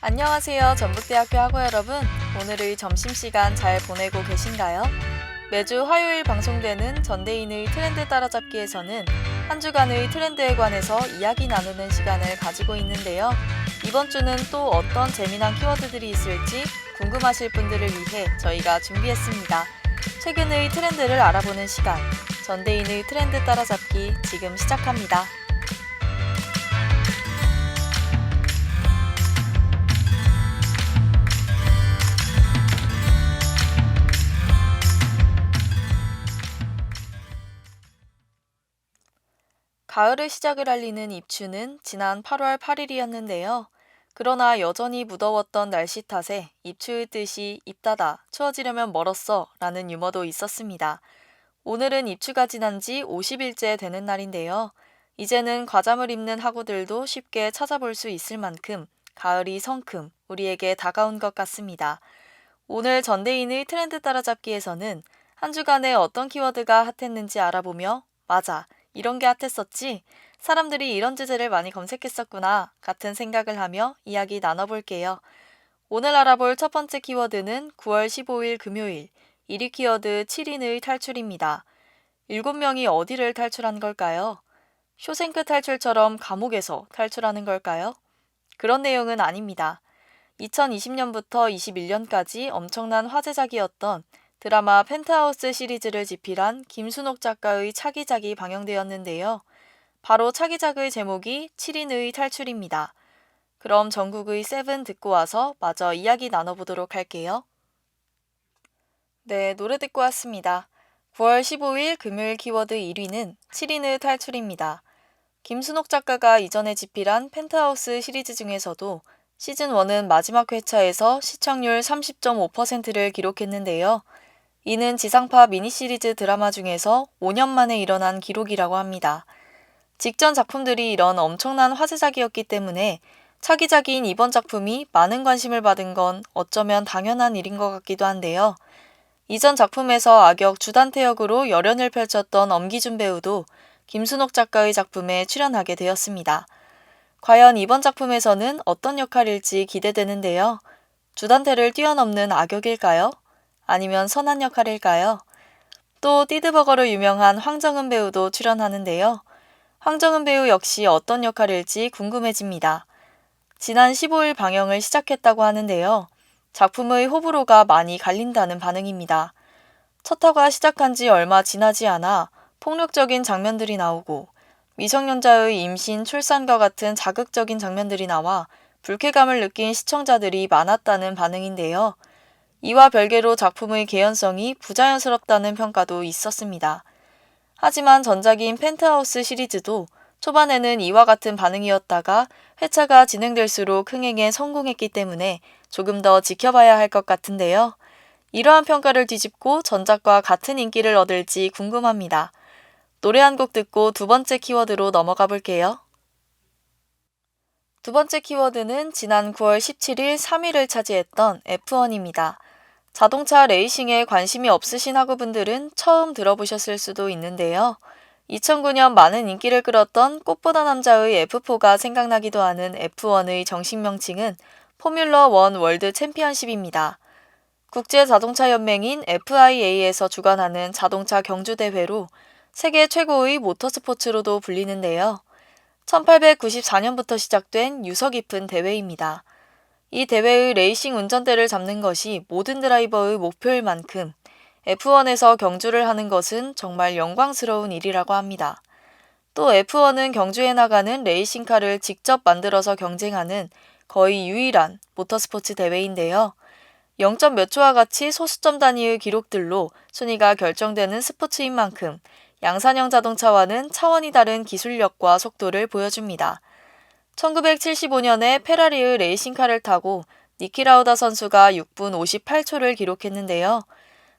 안녕하세요. 전북대학교 학우 여러분. 오늘의 점심시간 잘 보내고 계신가요? 매주 화요일 방송되는 전대인의 트렌드 따라잡기에서는 한 주간의 트렌드에 관해서 이야기 나누는 시간을 가지고 있는데요. 이번 주는 또 어떤 재미난 키워드들이 있을지 궁금하실 분들을 위해 저희가 준비했습니다. 최근의 트렌드를 알아보는 시간, 전대인의 트렌드 따라잡기 지금 시작합니다. 가을의 시작을 알리는 입추는 지난 8월 8일이었는데요. 그러나 여전히 무더웠던 날씨 탓에 입추의 뜻이 입 닫아 추워지려면 멀었어 라는 유머도 있었습니다. 오늘은 입추가 지난 지 50일째 되는 날인데요. 이제는 과잠을 입는 학우들도 쉽게 찾아볼 수 있을 만큼 가을이 성큼 우리에게 다가온 것 같습니다. 오늘 전대인의 트렌드 따라잡기에서는 한 주간에 어떤 키워드가 핫했는지 알아보며 맞아, 이런 게 핫했었지? 사람들이 이런 주제를 많이 검색했었구나 같은 생각을 하며 이야기 나눠볼게요. 오늘 알아볼 첫 번째 키워드는 9월 15일 금요일 1위 키워드 7인의 탈출입니다. 7명이 어디를 탈출한 걸까요? 쇼생크 탈출처럼 감옥에서 탈출하는 걸까요? 그런 내용은 아닙니다. 2020년부터 21년까지 엄청난 화제작이었던 드라마 펜트하우스 시리즈를 집필한 김순옥 작가의 차기작이 방영되었는데요. 바로 차기작의 제목이 7인의 탈출입니다. 그럼 전국의 세븐 듣고 와서 마저 이야기 나눠보도록 할게요. 네, 노래 듣고 왔습니다. 9월 15일 금요일 키워드 1위는 7인의 탈출입니다. 김순옥 작가가 이전에 집필한 펜트하우스 시리즈 중에서도 시즌1은 마지막 회차에서 시청률 30.5%를 기록했는데요. 이는 지상파 미니시리즈 드라마 중에서 5년 만에 일어난 기록이라고 합니다. 직전 작품들이 이런 엄청난 화제작이었기 때문에 차기작인 이번 작품이 많은 관심을 받은 건 어쩌면 당연한 일인 것 같기도 한데요. 이전 작품에서 악역 주단태 역으로 열연을 펼쳤던 엄기준 배우도 김순옥 작가의 작품에 출연하게 되었습니다. 과연 이번 작품에서는 어떤 역할일지 기대되는데요. 주단태를 뛰어넘는 악역일까요? 아니면 선한 역할일까요? 또 띠드버거로 유명한 황정은 배우도 출연하는데요. 황정은 배우 역시 어떤 역할일지 궁금해집니다. 지난 15일 방영을 시작했다고 하는데요. 작품의 호불호가 많이 갈린다는 반응입니다. 첫 화가 시작한 지 얼마 지나지 않아 폭력적인 장면들이 나오고 미성년자의 임신, 출산과 같은 자극적인 장면들이 나와 불쾌감을 느낀 시청자들이 많았다는 반응인데요. 이와 별개로 작품의 개연성이 부자연스럽다는 평가도 있었습니다. 하지만 전작인 펜트하우스 시리즈도 초반에는 이와 같은 반응이었다가 회차가 진행될수록 흥행에 성공했기 때문에 조금 더 지켜봐야 할 것 같은데요. 이러한 평가를 뒤집고 전작과 같은 인기를 얻을지 궁금합니다. 노래 한 곡 듣고 두 번째 키워드로 넘어가 볼게요. 두 번째 키워드는 지난 9월 17일 3위를 차지했던 F1입니다. 자동차 레이싱에 관심이 없으신 학우분들은 처음 들어보셨을 수도 있는데요. 2009년 많은 인기를 끌었던 꽃보다 남자의 F4가 생각나기도 하는 F1의 정식 명칭은 포뮬러 1 월드 챔피언십입니다. 국제자동차연맹인 FIA에서 주관하는 자동차 경주대회로 세계 최고의 모터스포츠로도 불리는데요. 1894년부터 시작된 유서 깊은 대회입니다. 이 대회의 레이싱 운전대를 잡는 것이 모든 드라이버의 목표일 만큼 F1에서 경주를 하는 것은 정말 영광스러운 일이라고 합니다. 또 F1은 경주에 나가는 레이싱카를 직접 만들어서 경쟁하는 거의 유일한 모터스포츠 대회인데요. 0점 몇 초와 같이 소수점 단위의 기록들로 순위가 결정되는 스포츠인 만큼 양산형 자동차와는 차원이 다른 기술력과 속도를 보여줍니다. 1975년에 페라리의 레이싱카를 타고 니키 라우다 선수가 6분 58초를 기록했는데요.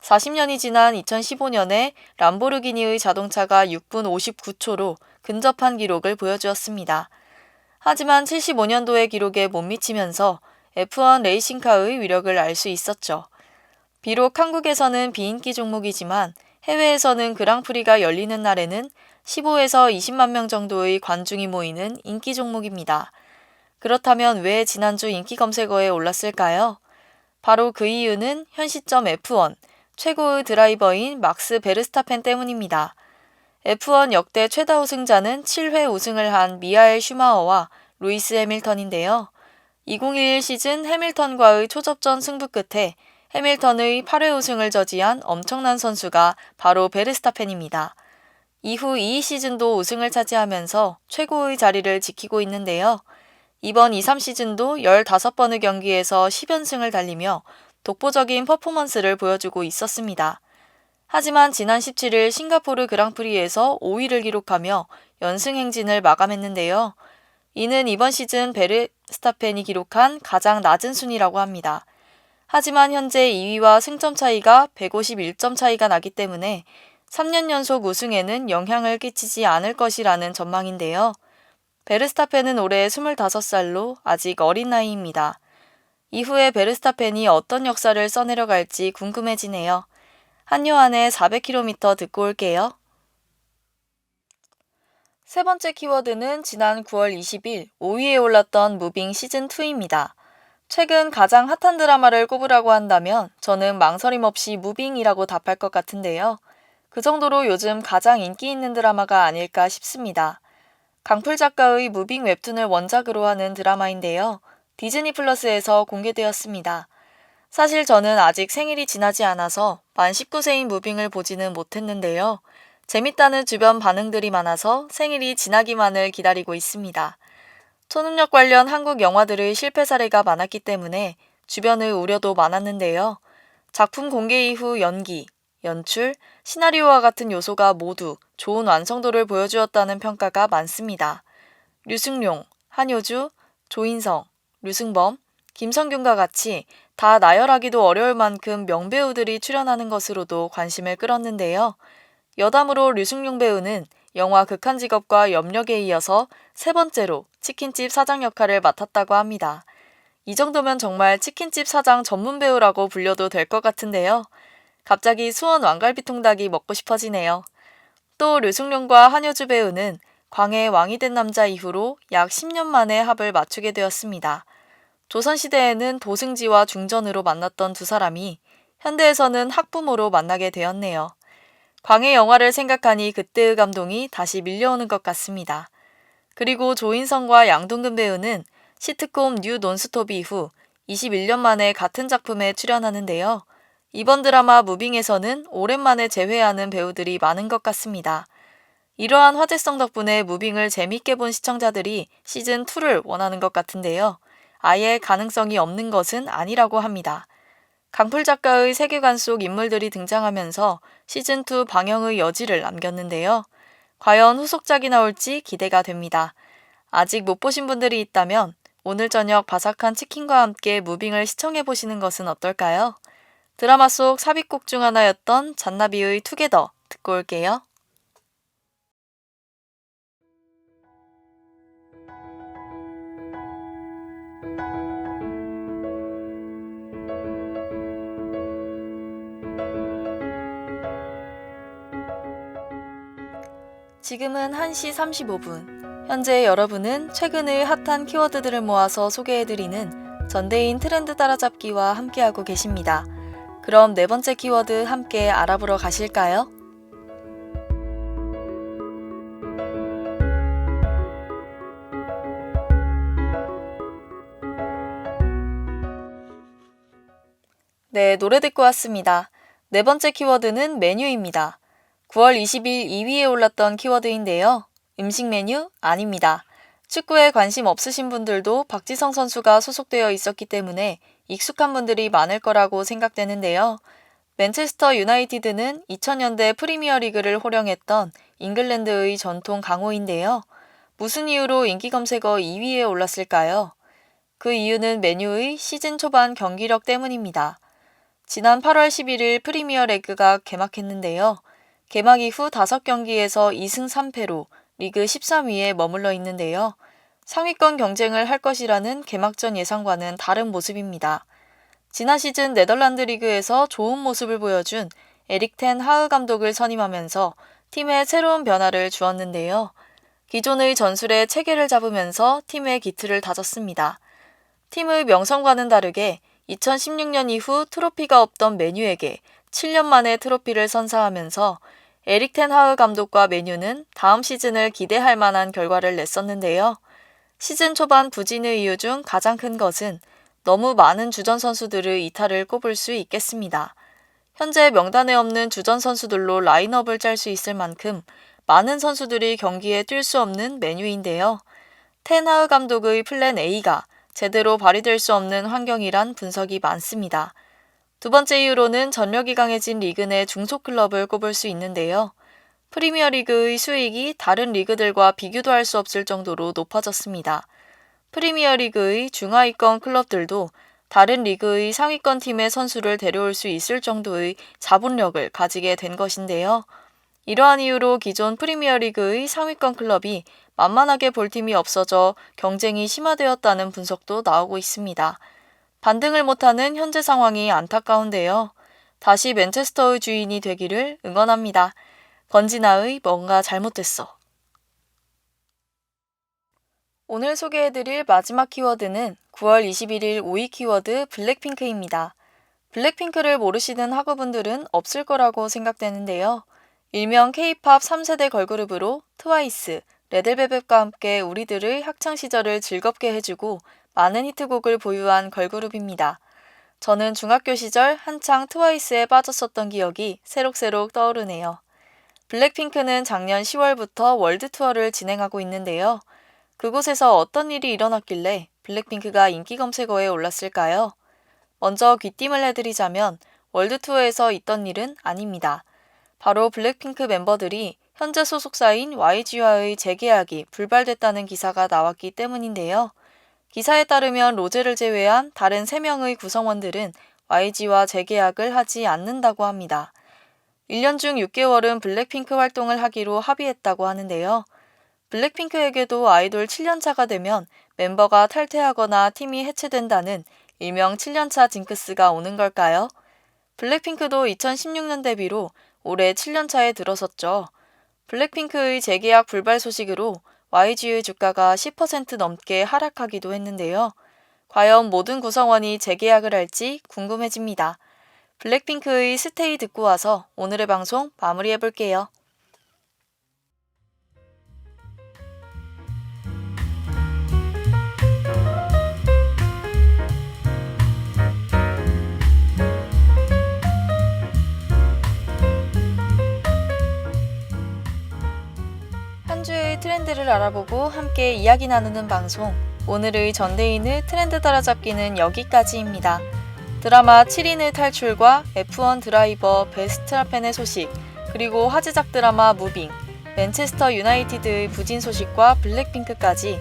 40년이 지난 2015년에 람보르기니의 자동차가 6분 59초로 근접한 기록을 보여주었습니다. 하지만 75년도의 기록에 못 미치면서 F1 레이싱카의 위력을 알 수 있었죠. 비록 한국에서는 비인기 종목이지만 해외에서는 그랑프리가 열리는 날에는 15에서 20만 명 정도의 관중이 모이는 인기 종목입니다. 그렇다면 왜 지난주 인기 검색어에 올랐을까요? 바로 그 이유는 현 시점 F1 최고의 드라이버인 막스 베르스타펜 때문입니다. F1 역대 최다 우승자는 7회 우승을 한 미하엘 슈마허와 루이스 해밀턴인데요. 2021 시즌 해밀턴과의 초접전 승부 끝에 해밀턴의 8회 우승을 저지한 엄청난 선수가 바로 베르스타펜입니다. 이후 이 시즌도 우승을 차지하면서 최고의 자리를 지키고 있는데요. 이번 2-3 시즌도 15번의 경기에서 10연승을 달리며 독보적인 퍼포먼스를 보여주고 있었습니다. 하지만 지난 17일 싱가포르 그랑프리에서 5위를 기록하며 연승 행진을 마감했는데요. 이는 이번 시즌 베르스타펜이 기록한 가장 낮은 순위라고 합니다. 하지만 현재 2위와 승점 차이가 151점 차이가 나기 때문에 3년 연속 우승에는 영향을 끼치지 않을 것이라는 전망인데요. 베르스타펜은 올해 25살로 아직 어린 나이입니다. 이후에 베르스타펜이 어떤 역사를 써내려갈지 궁금해지네요. 한요한의 400km 듣고 올게요. 세 번째 키워드는 지난 9월 20일 5위에 올랐던 무빙 시즌2입니다. 최근 가장 핫한 드라마를 꼽으라고 한다면 저는 망설임 없이 무빙이라고 답할 것 같은데요. 그 정도로 요즘 가장 인기 있는 드라마가 아닐까 싶습니다. 강풀 작가의 무빙 웹툰을 원작으로 하는 드라마인데요. 디즈니 플러스에서 공개되었습니다. 사실 저는 아직 생일이 지나지 않아서 만 19세인 무빙을 보지는 못했는데요. 재밌다는 주변 반응들이 많아서 생일이 지나기만을 기다리고 있습니다. 초능력 관련 한국 영화들의 실패 사례가 많았기 때문에 주변의 우려도 많았는데요. 작품 공개 이후 연기, 연출, 시나리오와 같은 요소가 모두 좋은 완성도를 보여주었다는 평가가 많습니다. 류승룡, 한효주, 조인성, 류승범, 김성균과 같이 다 나열하기도 어려울 만큼 명배우들이 출연하는 것으로도 관심을 끌었는데요. 여담으로 류승룡 배우는 영화 극한직업과 염력에 이어서 세 번째로 치킨집 사장 역할을 맡았다고 합니다. 이 정도면 정말 치킨집 사장 전문 배우라고 불려도 될 것 같은데요. 갑자기 수원 왕갈비통닭이 먹고 싶어지네요. 또 류승룡과 한효주 배우는 광해 왕이 된 남자 이후로 약 10년 만에 합을 맞추게 되었습니다. 조선시대에는 도승지와 중전으로 만났던 두 사람이 현대에서는 학부모로 만나게 되었네요. 광해 영화를 생각하니 그때의 감동이 다시 밀려오는 것 같습니다. 그리고 조인성과 양동근 배우는 시트콤 뉴 논스톱 이후 21년 만에 같은 작품에 출연하는데요. 이번 드라마 무빙에서는 오랜만에 재회하는 배우들이 많은 것 같습니다. 이러한 화제성 덕분에 무빙을 재밌게 본 시청자들이 시즌2를 원하는 것 같은데요. 아예 가능성이 없는 것은 아니라고 합니다. 강풀 작가의 세계관 속 인물들이 등장하면서 시즌2 방영의 여지를 남겼는데요. 과연 후속작이 나올지 기대가 됩니다. 아직 못 보신 분들이 있다면 오늘 저녁 바삭한 치킨과 함께 무빙을 시청해보시는 것은 어떨까요? 드라마 속 삽입곡 중 하나였던 잔나비의 투게더 듣고 올게요. 지금은 1시 35분. 현재 여러분은 최근의 핫한 키워드들을 모아서 소개해드리는 전대인 트렌드 따라잡기와 함께하고 계십니다. 그럼 네 번째 키워드 함께 알아보러 가실까요? 네, 노래 듣고 왔습니다. 네 번째 키워드는 메뉴입니다. 9월 20일 2위에 올랐던 키워드인데요. 음식 메뉴? 아닙니다. 축구에 관심 없으신 분들도 박지성 선수가 소속되어 있었기 때문에 익숙한 분들이 많을 거라고 생각되는데요. 맨체스터 유나이티드는 2000년대 프리미어리그를 호령했던 잉글랜드의 전통 강호인데요. 무슨 이유로 인기 검색어 2위에 올랐을까요? 그 이유는 맨유의 시즌 초반 경기력 때문입니다. 지난 8월 11일 프리미어리그가 개막했는데요. 개막 이후 5경기에서 2승 3패로 리그 13위에 머물러 있는데요. 상위권 경쟁을 할 것이라는 개막전 예상과는 다른 모습입니다. 지난 시즌 네덜란드 리그에서 좋은 모습을 보여준 에릭 텐 하흐 감독을 선임하면서 팀에 새로운 변화를 주었는데요. 기존의 전술에 체계를 잡으면서 팀의 기틀을 다졌습니다. 팀의 명성과는 다르게 2016년 이후 트로피가 없던 맨유에게 7년 만에 트로피를 선사하면서 에릭 텐 하흐 감독과 맨유는 다음 시즌을 기대할 만한 결과를 냈었는데요. 시즌 초반 부진의 이유 중 가장 큰 것은 너무 많은 주전 선수들의 이탈을 꼽을 수 있겠습니다. 현재 명단에 없는 주전 선수들로 라인업을 짤 수 있을 만큼 많은 선수들이 경기에 뛸 수 없는 맨유인데요. 텐 하흐 감독의 플랜 A가 제대로 발휘될 수 없는 환경이란 분석이 많습니다. 두 번째 이유로는 전력이 강해진 리그 내 중소 클럽을 꼽을 수 있는데요. 프리미어리그의 수익이 다른 리그들과 비교도 할 수 없을 정도로 높아졌습니다. 프리미어리그의 중하위권 클럽들도 다른 리그의 상위권 팀의 선수를 데려올 수 있을 정도의 자본력을 가지게 된 것인데요. 이러한 이유로 기존 프리미어리그의 상위권 클럽이 만만하게 볼 팀이 없어져 경쟁이 심화되었다는 분석도 나오고 있습니다. 반등을 못하는 현재 상황이 안타까운데요. 다시 맨체스터의 주인이 되기를 응원합니다. 권진아의 뭔가 잘못됐어. 오늘 소개해드릴 마지막 키워드는 9월 21일 5위 키워드 블랙핑크입니다. 블랙핑크를 모르시는 학우분들은 없을 거라고 생각되는데요. 일명 K-팝 3세대 걸그룹으로 트와이스, 레드벨벳과 함께 우리들의 학창시절을 즐겁게 해주고 많은 히트곡을 보유한 걸그룹입니다. 저는 중학교 시절 한창 트와이스에 빠졌었던 기억이 새록새록 떠오르네요. 블랙핑크는 작년 10월부터 월드 투어를 진행하고 있는데요. 그곳에서 어떤 일이 일어났길래 블랙핑크가 인기 검색어에 올랐을까요? 먼저 귀띔을 해드리자면 월드 투어에서 있던 일은 아닙니다. 바로 블랙핑크 멤버들이 현재 소속사인 YG와의 재계약이 불발됐다는 기사가 나왔기 때문인데요. 기사에 따르면 로제를 제외한 다른 3명의 구성원들은 YG와 재계약을 하지 않는다고 합니다. 1년 중 6개월은 블랙핑크 활동을 하기로 합의했다고 하는데요. 블랙핑크에게도 아이돌 7년차가 되면 멤버가 탈퇴하거나 팀이 해체된다는 일명 7년차 징크스가 오는 걸까요? 블랙핑크도 2016년 데뷔로 올해 7년차에 들어섰죠. 블랙핑크의 재계약 불발 소식으로 YG의 주가가 10% 넘게 하락하기도 했는데요. 과연 모든 구성원이 재계약을 할지 궁금해집니다. 블랙핑크의 스테이 듣고 와서 오늘의 방송 마무리해볼게요. 한 주의 트렌드를 알아보고 함께 이야기 나누는 방송, 오늘의 전대인의 트렌드 따라잡기는 여기까지입니다. 드라마 7인의 탈출과 F1 드라이버 베스트라펜의 소식, 그리고 화제작 드라마 무빙, 맨체스터 유나이티드의 부진 소식과 블랙핑크까지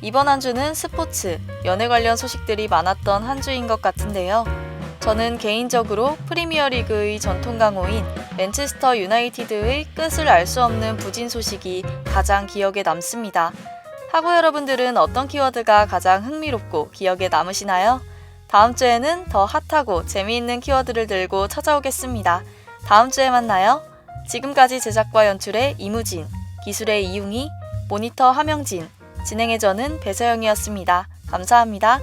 이번 한 주는 스포츠, 연애 관련 소식들이 많았던 한 주인 것 같은데요. 저는 개인적으로 프리미어리그의 전통 강호인 맨체스터 유나이티드의 끝을 알 수 없는 부진 소식이 가장 기억에 남습니다. 학우 여러분들은 어떤 키워드가 가장 흥미롭고 기억에 남으시나요? 다음 주에는 더 핫하고 재미있는 키워드를 들고 찾아오겠습니다. 다음 주에 만나요. 지금까지 제작과 연출의 이무진, 기술의 이웅희, 모니터 하명진, 진행의 저는 배서영이었습니다. 감사합니다.